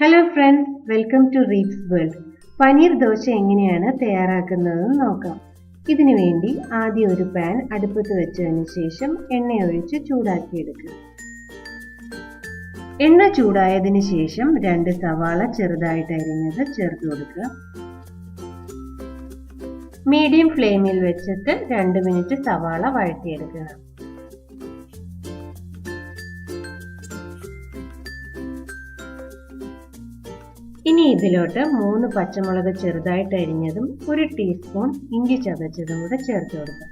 Hello friends, welcome to Reef's World. Paneer Dosa എങ്ങനെയാണ് തയ്യാറാക്കുന്നതെന്ന് നോക്കാം. ഇതിനു വേണ്ടി ആദ്യം ഒരു പാൻ അടുപ്പത്ത് വെച്ചതിന് ശേഷം എണ്ണ ഒഴിച്ച് ചൂടാക്കി എടുക്കുക. എണ്ണ ചൂടായതിനു ശേഷം 2 സവാള ചെറുതായിട്ട് അരിഞ്ഞത് ചേർത്ത് കൊടുക്കുക. മീഡിയം ഫ്ലെയിമിൽ വെച്ചിട്ട് 2 മിനിറ്റ് സവാള വഴറ്റിയെടുക്കുക. ഇനി ഇതിലോട്ട് 3 പച്ചമുളക് ചെറുതായിട്ട് അരിഞ്ഞതും 1 ടീസ്പൂൺ ഇഞ്ചി ചതച്ചതും കൂടെ ചേർത്ത് കൊടുക്കുക.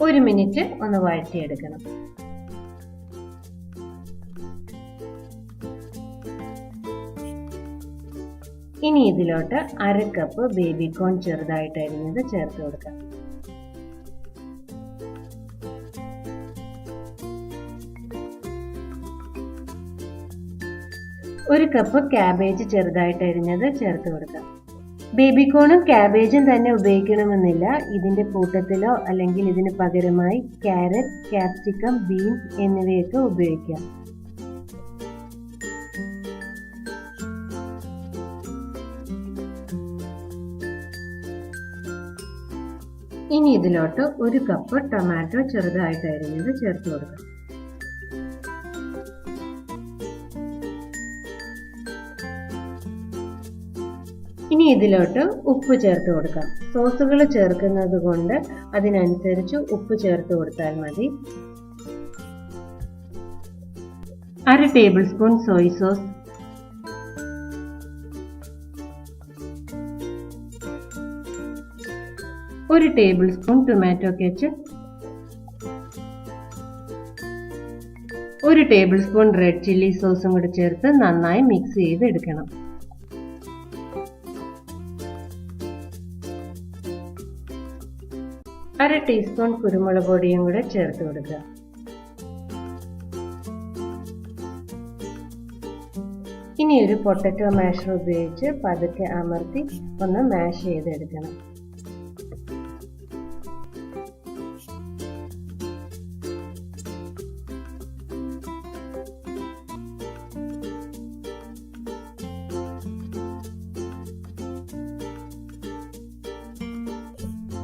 1 മിനിറ്റ് ഒന്ന് വഴറ്റിയെടുക്കണം. ഇനി ഇതിലോട്ട് 1/2 കപ്പ് ബേബി കോൺ ചെറുതായിട്ട് അരിഞ്ഞത് ചേർത്ത് കൊടുക്കുക. 1 കപ്പ് ക്യാബേജ് ചെറുതായിട്ട് അരിഞ്ഞത് ചേർത്ത് കൊടുക്കാം. ബേബി കോണും ക്യാബേജും തന്നെ ഉപയോഗിക്കണമെന്നില്ല. ഇതിന്റെ കൂട്ടത്തിലോ അല്ലെങ്കിൽ ഇതിന് പകരമായി ക്യാരറ്റ്, ക്യാപ്സിക്കം, ബീൻസ് എന്നിവയൊക്കെ ഉപയോഗിക്കാം. ഇനി ഇതിലോട്ട് 1 കപ്പ് ടൊമാറ്റോ ചെറുതായിട്ട് അരിഞ്ഞത് ചേർത്ത് കൊടുക്കാം. ഇനി ഇതിലോട്ട് ഉപ്പ് ചേർത്ത് കൊടുക്കാം. സോസുകൾ ചേർക്കുന്നത് കൊണ്ട് അതിനനുസരിച്ച് ഉപ്പ് ചേർത്ത് കൊടുത്താൽ മതി. 1/2 table spoon Soy sauce, 1 table spoon tomato ketchup, 1 table spoon red chilli സോസും കൂടി ചേർത്ത് നന്നായി മിക്സ് ചെയ്ത് എടുക്കണം. അര ടീസ്പൂൺ കുരുമുളക് പൊടിയും കൂടെ ചേർത്ത് കൊടുക്കുക. ഇനി ഒരു പൊട്ടറ്റോ മാഷർ ഉപയോഗിച്ച് പതുക്കെ അമർത്തി ഒന്ന് മാഷ് ചെയ്തെടുക്കണം.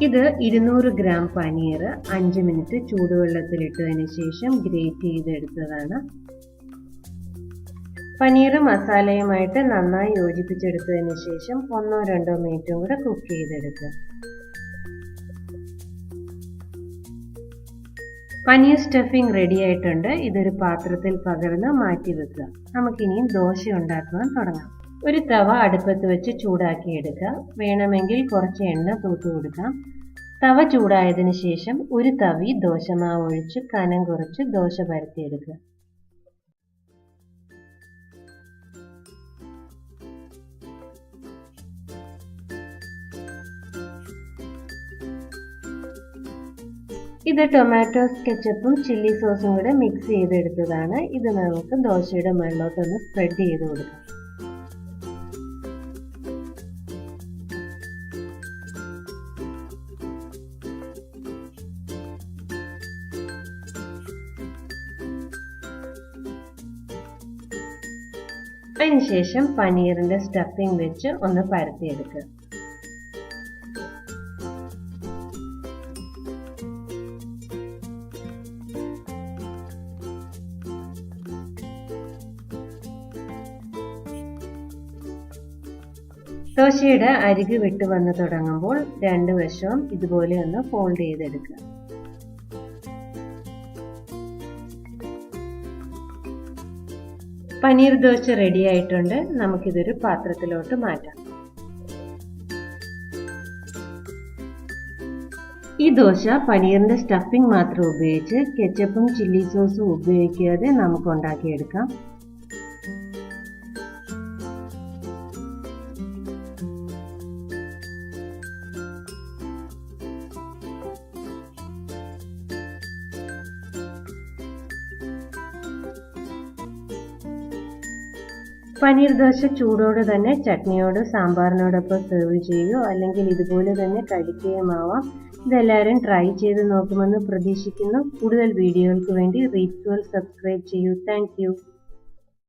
ഇത് 200 ഗ്രാം പനീർ 5 മിനിറ്റ് ചൂടുവെള്ളത്തിലിട്ടതിന് ശേഷം ഗ്രേറ്റ് ചെയ്തെടുത്തതാണ്. പനീർ മസാലയുമായിട്ട് നന്നായി യോജിപ്പിച്ചെടുത്തതിന് ശേഷം 1-2 മിനിറ്റും കൂടെ കുക്ക് ചെയ്തെടുക്കുക. പനീർ സ്റ്റഫിംഗ് റെഡി ആയിട്ടുണ്ട്. ഇതൊരു പാത്രത്തിൽ പകർന്ന് മാറ്റി വെക്കുക. നമുക്കിനിയും ദോശ ഉണ്ടാക്കാൻ തുടങ്ങാം. ഒരു തവ അടുപ്പത്ത് വെച്ച് ചൂടാക്കി എടുക്കുക. വേണമെങ്കിൽ കുറച്ച് എണ്ണ തൂത്തു കൊടുക്കാം. തവ ചൂടായതിനു ശേഷം ഒരു തവി ദോശമാവ് ഒഴിച്ച് കനം കുറച്ച് ദോശ പരത്തിയെടുക്കുക. ഇത് ടൊമാറ്റോ കെച്ചപ്പും ചില്ലി സോസും കൂടെ മിക്സ് ചെയ്തെടുത്തതാണ്. ഇത് നമുക്ക് ദോശയുടെ മുകളിലോട്ടൊന്ന് സ്പ്രെഡ് ചെയ്ത് കൊടുക്കാം. അതിനുശേഷം പനീറിന്റെ സ്റ്റഫിംഗ് വെച്ച് ഒന്ന് പരത്തിയെടുക്കുക. ദോശയുടെ അരികു വിട്ട് വന്ന് തുടങ്ങുമ്പോൾ 2 വശവും ഇതുപോലെ ഒന്ന് ഫോൾഡ് ചെയ്തെടുക്കുക. പനീർ ദോശ റെഡി ആയിട്ടുണ്ട്. നമുക്കിതൊരു പാത്രത്തിലോട്ട് മാറ്റാം. ഈ ദോശ പനീറിന്റെ സ്റ്റഫിംഗ് മാത്രം ഉപയോഗിച്ച് കെച്ചപ്പും ചില്ലി സോസും ഉപയോഗിക്കാതെ നമുക്ക് ഉണ്ടാക്കിയെടുക്കാം. പനീർ ദോശ ചൂടോടെ തന്നെ ചട്നിയോട് സാമ്പാറിനോടൊപ്പം സെർവ് ചെയ്യുകയോ അല്ലെങ്കിൽ ഇതുപോലെ തന്നെ കഴിക്കുകയുമാവാം. ഇതെല്ലാവരും ട്രൈ ചെയ്ത് നോക്കുമെന്ന് പ്രതീക്ഷിക്കുന്നു. കൂടുതൽ വീഡിയോകൾക്ക് വേണ്ടി റീപ്സ് വേൾഡ് സബ്സ്ക്രൈബ് ചെയ്യൂ. Thank you.